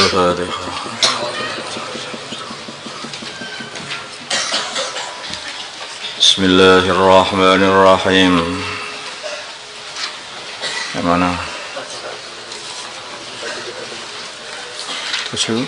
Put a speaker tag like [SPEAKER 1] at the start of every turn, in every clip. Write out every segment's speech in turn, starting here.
[SPEAKER 1] Al-Fatihah. Bismillahirrahmanirrahim. Yang mana? 7.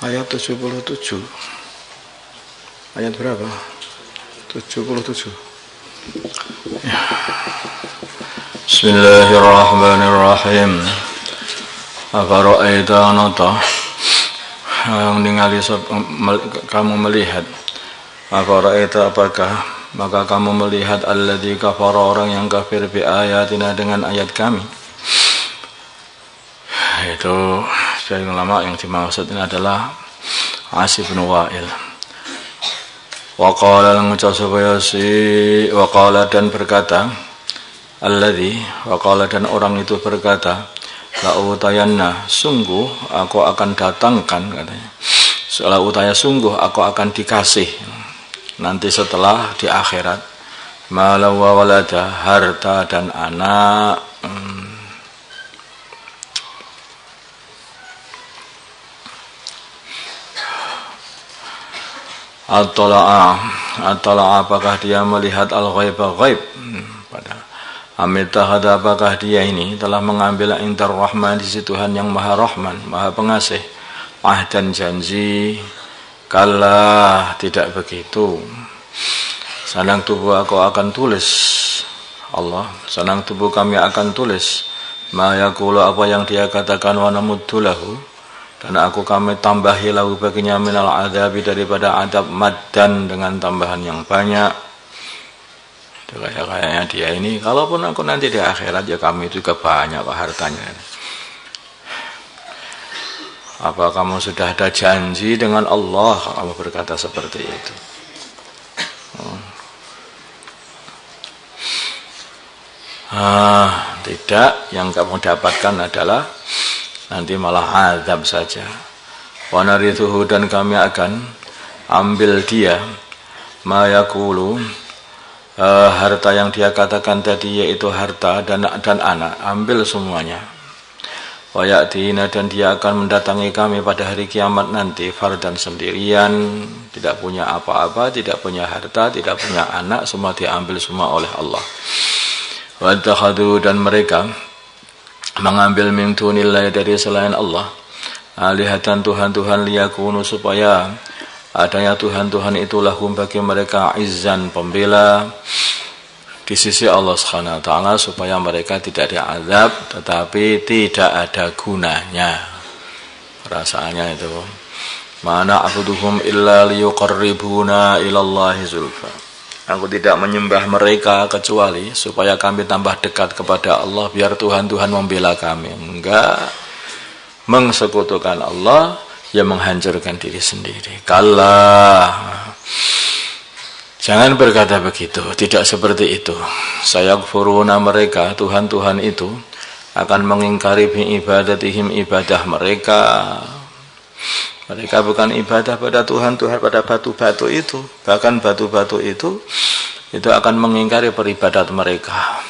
[SPEAKER 1] Ayat 77. Ayat berapa? 77. Ya. Bismillahirrahmanirrahim. Afara'aita anata ningali kamu melihat, afara'aita apakah, maka kamu melihat alladzi kafara orang yang kafir bi ayatina dengan ayat kami. Itu dari ulama yang dimaksud ini adalah Asy bin Wa'il. Wa qala dan berkata alladzi, wa qala dan orang itu berkata, la utayanna, sungguh aku akan datangkan, katanya. La utaya, sungguh aku akan dikasih nanti setelah di akhirat, mala wa walada, harta dan anak. At-tala'a, apakah dia melihat al-ghaiba, ghaib? Amitahada, apakah dia ini telah mengambil indar rahman, di sisi Tuhan yang maha rahman, maha pengasih, ahdan, janji. Kala, tidak begitu. Sanang tubuh aku akan tulis, Allah, sanang tubuh kami akan tulis, ma yaqulu, apa yang dia katakan, wa namuddulahu, dan kami tambahi lahu baginya minal adabi, daripada adab, maddan, dengan tambahan yang banyak. Itu kayaknya dia ini, kalaupun aku nanti di akhirat, ya kami juga banyak pak hartanya. Apa kamu sudah ada janji dengan Allah? Kamu berkata seperti itu. Tidak, yang kamu dapatkan adalah nanti malah azab saja. Wa narithuhu, dan kami akan ambil dia, ma yaqulu, harta yang dia katakan tadi, yaitu harta dan anak, ambil semuanya. Wa ya'tina, dan dia akan mendatangi kami pada hari kiamat nanti, fardan, sendirian, tidak punya apa-apa, tidak punya harta, tidak punya anak, semua diambil semua oleh Allah. Wa takhadu, dan mereka mengambil min dunillahi, dari selain Allah, alihatan, Tuhan-Tuhan, liyakunu, supaya adanya Tuhan-Tuhan itu lahum, bagi mereka, izzan, pembela di sisi Allah Subhanahu wa taala, supaya mereka tidak diazab tetapi tidak ada gunanya. Rasanya itu, mana abuduhum illa liyuqarribuna ilallahi zulfa, aku tidak menyembah mereka kecuali supaya kami tambah dekat kepada Allah, biar Tuhan-Tuhan membela kami. Enggak, mengsekutukan Allah, ya menghancurkan diri sendiri. Kalla, jangan berkata begitu, tidak seperti itu. Sayakfuruna, mereka, Tuhan-Tuhan itu akan mengingkari bi ibadatihim, ibadah mereka. Mereka bukan ibadah pada Tuhan-Tuhan, pada batu-batu itu. Bahkan batu-batu itu akan mengingkari peribadat mereka.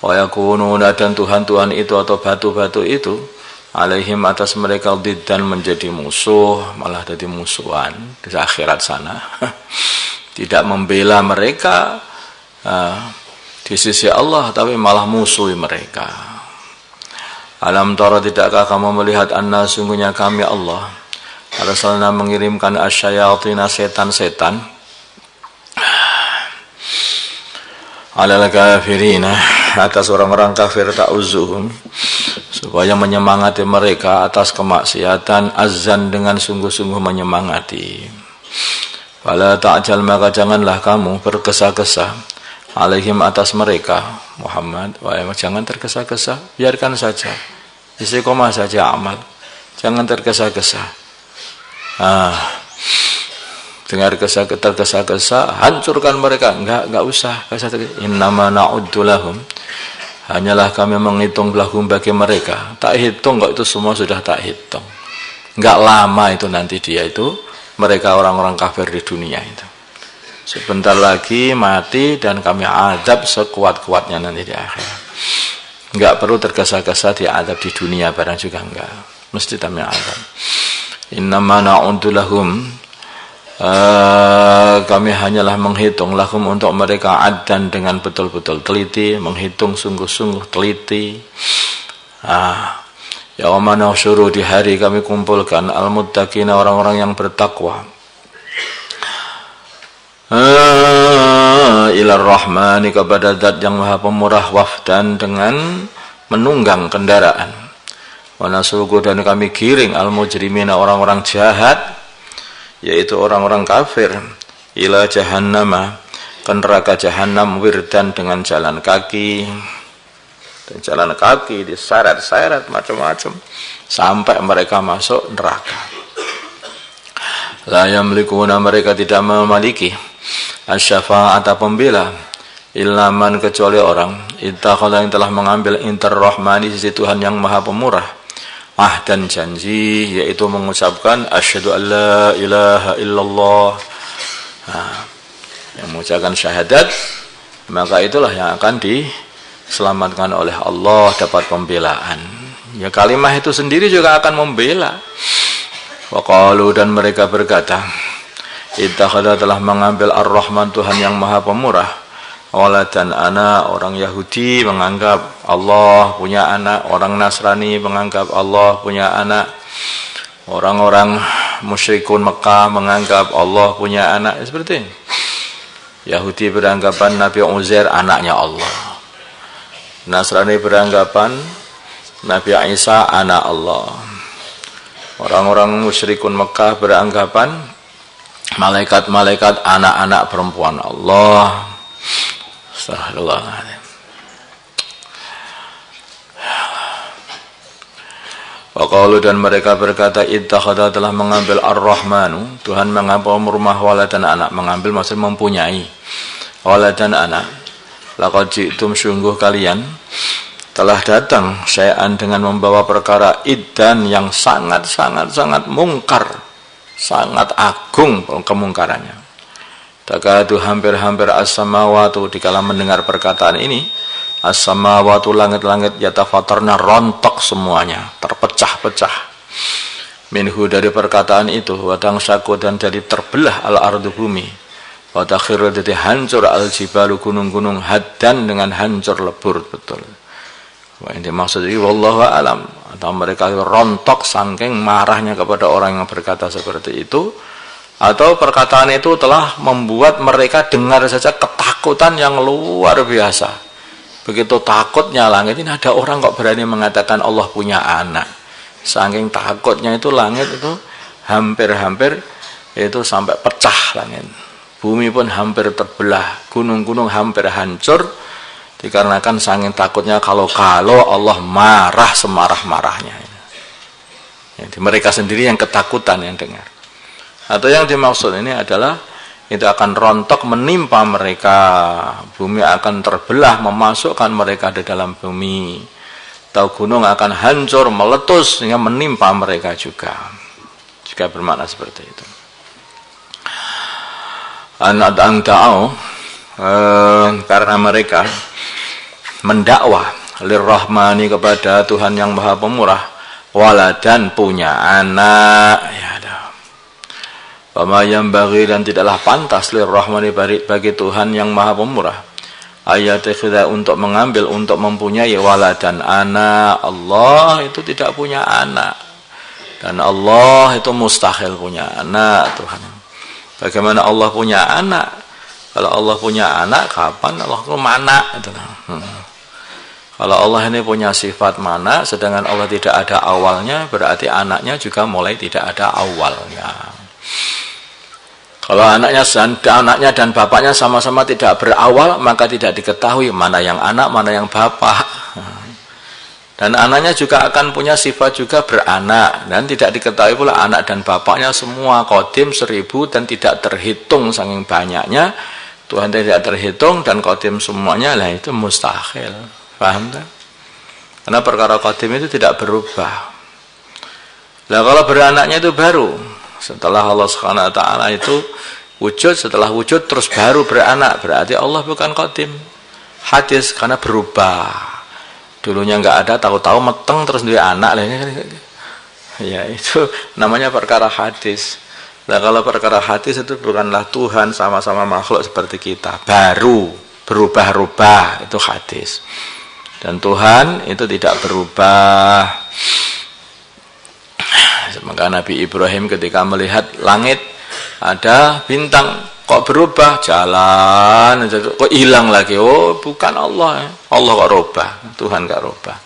[SPEAKER 1] Wa yakununa, dan Tuhan-Tuhan itu atau batu-batu itu, alaihim, atas mereka, diddan, menjadi musuh, malah jadi musuhan di akhirat sana. Tidak membela mereka di sisi Allah, tapi malah musuhi mereka. Alam tara, tidakkah kamu melihat, anna, sungguhnya kami Allah, arsalna, mengirimkan asyayatina, setan-setan, alal kafirina, atas orang-orang kafir, ta'uzuhum, supaya menyemangati mereka atas kemaksiatan, azan, dengan sungguh-sungguh menyemangati. Fala ta'jal, maka janganlah kamu bergesa-gesa, alaihim, atas mereka, Muhammad, jangan tergesa-gesa, biarkan saja, istiqomah saja amal, jangan tergesa-gesa. dengar tergesa-gesa, hancurkan mereka. Enggak usah. Innama na'uddu lahum, hanyalah kami menghitung lahum bagi mereka. Tak hitung kok, itu semua sudah tak hitung. Enggak lama itu nanti dia itu, mereka orang-orang kafir di dunia itu. Sebentar lagi mati dan kami azab sekuat-kuatnya nanti di akhirat. Enggak perlu tergesa-gesa diazab di dunia barang juga enggak. Mesti kami azab. Innama na'uddu lahum, kami hanyalah menghitung lahum untuk mereka addan dengan betul-betul teliti, menghitung sungguh-sungguh teliti. Yauma nahsyuru, di hari kami kumpulkan al-muttaqina, orang-orang yang bertakwa, ilar rahmani, kepada zat yang maha pemurah, wafdan, dengan menunggang kendaraan. Wa nasuqu, dan kami giring al-mujrimina, orang-orang jahat, yaitu orang-orang kafir, ila jahannama, ke neraka jahannam, wirdan, dengan jalan kaki. Dan jalan kaki diseret-seret macam-macam sampai mereka masuk neraka. La yamlikuna, mereka tidak memiliki asy-syafa'ata, pembela, illa man, kecuali orang ittakhadha, yang telah mengambil intar rahmani, sisi Tuhan yang maha pemurah, dan janji, yaitu mengucapkan asyhadu an la ilaha illallah. Yang mengucapkan syahadat, maka itulah yang akan diselamatkan oleh Allah, dapat pembelaan. Ya, kalimat itu sendiri juga akan membela. Wa qalu, dan mereka berkata, ittakhadha, telah mengambil ar-rahman, Tuhan yang maha pemurah, waladan anak. Orang Yahudi menganggap Allah punya anak, orang Nasrani menganggap Allah punya anak, orang-orang musyrikun Mekah menganggap Allah punya anak. Seperti ini. Yahudi beranggapan Nabi Uzair anaknya Allah, Nasrani beranggapan Nabi Isa anak Allah, orang-orang musyrikun Mekah beranggapan malaikat-malaikat anak-anak perempuan Allah. Astagfirullahaladzim. Waqalu, dan mereka berkata, ittakhadha, telah mengambil ar-rahmanu, Tuhan mengambil rumah, waladan, anak. Mengambil maksud mempunyai, waladan, anak. Laqad ji'tum, sungguh kalian telah datang, syai'an, dengan membawa perkara iddan, yang sangat mungkar, sangat agung kemungkarannya. Takadu, hampir-hampir as-samawatu, dikala mendengar perkataan ini, as-samawatu, langit-langit, yatafatarna, rontok semuanya, terpecah-pecah. Minhu, dari perkataan itu, wadang syaku, dan jadi terbelah al-ardu, bumi, wadakhiru, jadi hancur al-jibalu, gunung-gunung, haddan, dengan hancur lebur betul. Wah, ini maksudnya wallahu alam, atau mereka rontok saking marahnya kepada orang yang berkata seperti itu, atau perkataan itu telah membuat mereka dengar saja ketakutan yang luar biasa. Begitu takutnya langit ini, ada orang kok berani mengatakan Allah punya anak. Saking takutnya itu langit itu hampir-hampir itu sampai pecah langit. Bumi pun hampir terbelah, gunung-gunung hampir hancur, dikarenakan saking takutnya kalau Allah marah semarah-marahnya. Jadi mereka sendiri yang ketakutan yang dengar. Atau yang dimaksud ini adalah itu akan rontok menimpa mereka, bumi akan terbelah memasukkan mereka di dalam bumi, atau gunung akan hancur meletus sehingga menimpa mereka juga bermakna seperti itu. Karena mereka mendakwah lirrahmani, kepada Tuhan yang maha pemurah, waladan, punya anak, ya ada. Wama yambaghi, dan tidaklah pantas lirrahmani, bagi Tuhan yang maha pemurah, ayatikhdha, untuk mengambil, untuk mempunyai waladan, anak. Allah itu tidak punya anak, dan Allah itu mustahil punya anak. Tuhan, bagaimana Allah punya anak? Kalau Allah punya anak, kapan Allah itu mana? Kalau Allah ini punya sifat mana, sedangkan Allah tidak ada awalnya, berarti anaknya juga mulai tidak ada awalnya. Kalau anaknya dan bapaknya sama-sama tidak berawal, maka tidak diketahui mana yang anak, mana yang bapak. Dan anaknya juga akan punya sifat juga beranak. Dan tidak diketahui pula anak dan bapaknya semua qadim 1000 dan tidak terhitung saking banyaknya. Tuhan tidak terhitung dan qadim semuanya, lah itu mustahil. Paham tak? Karena perkara qadim itu tidak berubah. Lah kalau beranaknya itu baru. Setelah Allah Subhanahu wa taala itu wujud, setelah wujud terus baru beranak, berarti Allah bukan qadim. Hadis karena berubah. Dulunya enggak ada, tahu-tahu meteng terus dia anak lah. Ya itu namanya perkara hadis. Nah kalau perkara hadis itu bukanlah Tuhan sama-sama makhluk seperti kita, baru berubah-ubah, itu hadis. Dan Tuhan itu tidak berubah. Maka Nabi Ibrahim ketika melihat langit ada bintang, kok berubah, jalan, kok hilang lagi, oh bukan Allah, Allah kok rubah, Tuhan kok rubah.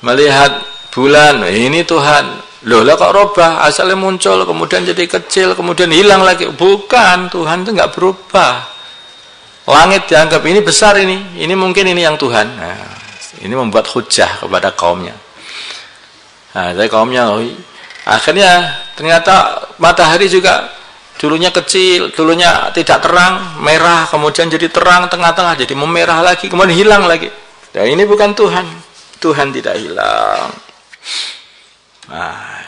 [SPEAKER 1] Melihat bulan, ini Tuhan, loh lah kok rubah, asalnya muncul, kemudian jadi kecil, kemudian hilang lagi, bukan, Tuhan itu nggak berubah. Langit dianggap ini besar ini mungkin ini yang Tuhan. Nah, ini membuat hujah kepada kaumnya. Nah, saya kaumnya, akhirnya ternyata matahari juga dulunya kecil, dulunya tidak terang, merah, kemudian jadi terang, tengah-tengah jadi memerah lagi, kemudian hilang lagi. Nah, ini bukan Tuhan. Tuhan tidak hilang. Nah,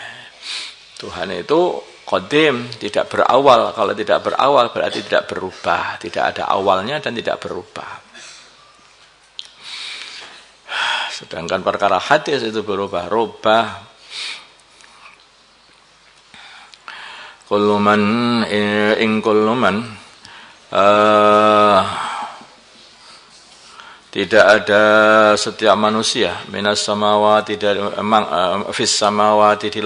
[SPEAKER 1] Tuhan itu qadim, tidak berawal. Kalau tidak berawal berarti tidak berubah, tidak ada awalnya dan tidak berubah. Sedangkan perkara hadis itu berubah-ubah. Kullu man tidak ada setiap manusia minas samawati fis samawati di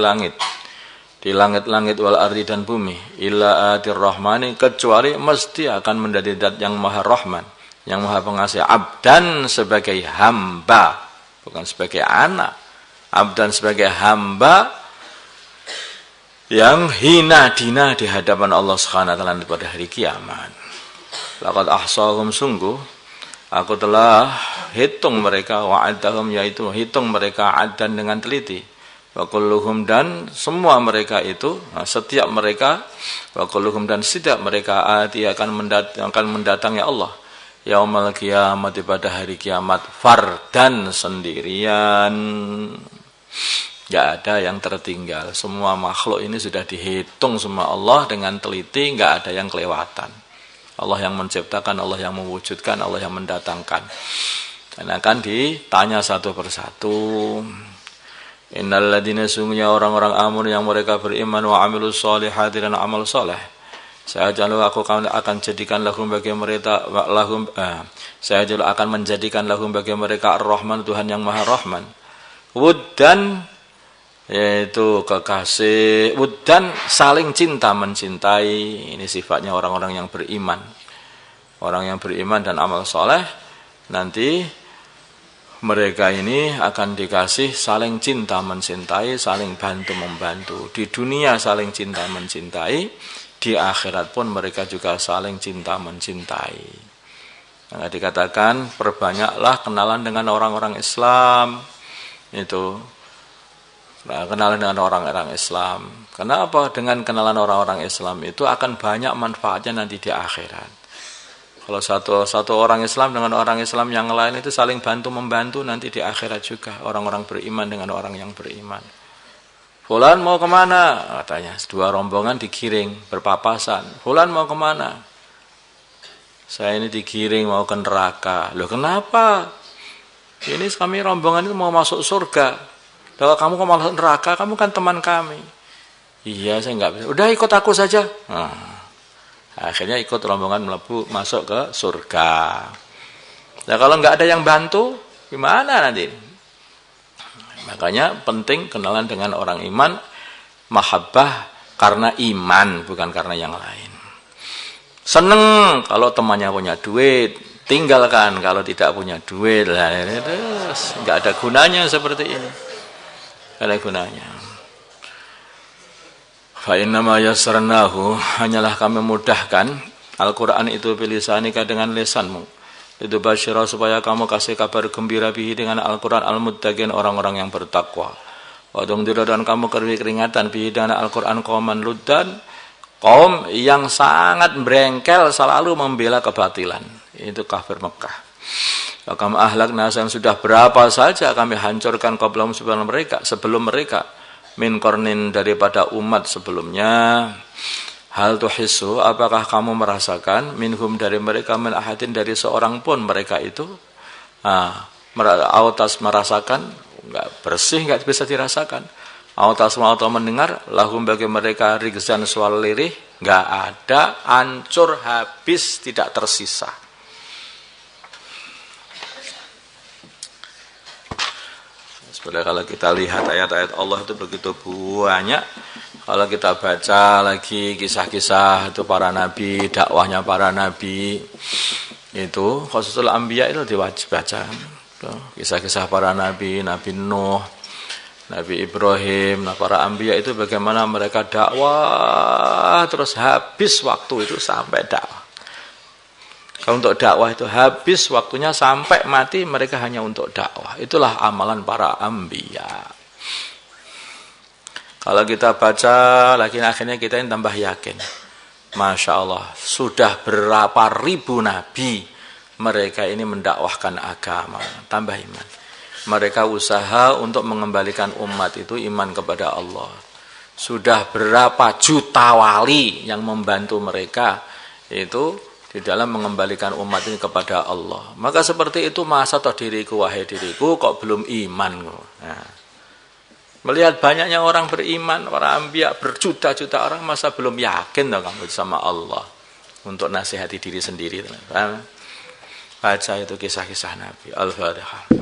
[SPEAKER 1] langit-langit wal ardi dan bumi illa atir rahmani kecuali mesti akan menjadi zat yang maha rahman, yang maha pengasih, abdan sebagai hamba, bukan sebagai anak, abdan sebagai hamba yang hina dina di hadapan Allah Subhanahu wa taala pada hari kiamat. Laqad ahsahum, sungguh aku telah hitung mereka, wa'adahum, yaitu hitung mereka adan dengan teliti. Wa kulluhum, dan semua mereka itu, setiap mereka, wa kulluhum, dan setiap mereka ati akan mendatangi Allah yaumal kiamat, pada hari kiamat, fardan, sendirian. Tidak ada yang tertinggal. Semua makhluk ini sudah dihitung sama Allah dengan teliti, tidak ada yang kelewatan. Allah yang menciptakan, Allah yang mewujudkan, Allah yang mendatangkan. Dan akan ditanya satu persatu. Innal ladina, sungguhnya orang-orang amun yang mereka beriman, wa amilus solihati, dan amal soleh. Saya aku akan jadikan lahum bagi mereka saya akan menjadikan lahum bagi mereka Ar-Rahman, Tuhan yang Maha Rahman. Wuddan, yaitu kekasih, wuddan, saling cinta mencintai. Ini sifatnya orang-orang yang beriman. Orang yang beriman dan amal soleh, nanti mereka ini akan dikasih saling cinta mencintai, saling bantu membantu. Di dunia saling cinta mencintai, di akhirat pun mereka juga saling cinta mencintai. Nah, dikatakan perbanyaklah kenalan dengan orang-orang Islam. Itu kenalan dengan orang-orang Islam. Kenapa? Dengan kenalan orang-orang Islam itu akan banyak manfaatnya nanti di akhirat. Kalau satu orang Islam dengan orang Islam yang lain itu saling bantu membantu nanti di akhirat juga. Orang-orang beriman dengan orang yang beriman. Fulan mau kemana? Katanya dua rombongan digiring berpapasan. Fulan mau kemana? Saya ini digiring mau ke neraka. Loh kenapa? Ini kami rombongan itu mau masuk surga. Kalau kamu kok malah neraka, kamu kan teman kami. Iya, saya enggak bisa. Udah ikut aku saja. Akhirnya ikut rombongan masuk ke surga. Nah kalau enggak ada yang bantu, gimana nanti? Makanya penting kenalan dengan orang iman, mahabbah karena iman, bukan karena yang lain. Seneng kalau temannya punya duit, tinggalkan kalau tidak punya duit. Enggak ada gunanya seperti ini. Ada gunanya. Fa innama yassarnahu, hanyalah kami mudahkan Al-Qur'an itu bilisanika dengan lisanmu. itu basyira supaya kamu kasih kabar gembira bihi dengan Al-Quran al-muttaqin orang-orang yang bertakwa. Wa tungdira dan kamu keringatan bihi dengan Al-Quran qauman luddan, kaum yang sangat berengkel selalu membela kebatilan. Itu kafir Mekah. Wa kam ahlakna, yang sudah berapa saja kami hancurkan qablahum sebelum mereka min qarnin daripada umat sebelumnya. Hal tuhissu, apakah kamu merasakan minhum dari mereka min ahadin dari seorang pun mereka itu autas merasakan enggak bersih, enggak bisa dirasakan. Autas atau mendengar lahum bagi mereka rigzan sual lirih, enggak ada, hancur habis tidak tersisa. Sebenarnya kalau kita lihat ayat-ayat Allah itu begitu banyak. Kalau kita baca lagi kisah-kisah itu para nabi, dakwahnya para nabi, itu khususul anbiya itu diwajib baca. Kisah-kisah para nabi, Nabi Nuh, Nabi Ibrahim, para anbiya itu bagaimana mereka dakwah terus habis waktu itu sampai dakwah. Kalau untuk dakwah itu habis waktunya sampai mati mereka hanya untuk dakwah. Itulah amalan para anbiya. Kalau kita baca lagi akhirnya kita ini tambah yakin. Masya Allah, sudah berapa ribu nabi mereka ini mendakwahkan agama, tambah iman. Mereka usaha untuk mengembalikan umat itu iman kepada Allah. Sudah berapa juta wali yang membantu mereka itu di dalam mengembalikan umat ini kepada Allah. Maka seperti itu, masa toh diriku, wahai diriku, kok belum iman? Nah, melihat banyaknya orang beriman, para anbiya berjuta-juta orang, masa belum yakin dong kamu sama Allah untuk nasihati diri sendiri. Baca itu kisah-kisah Nabi. Al-Fatihah.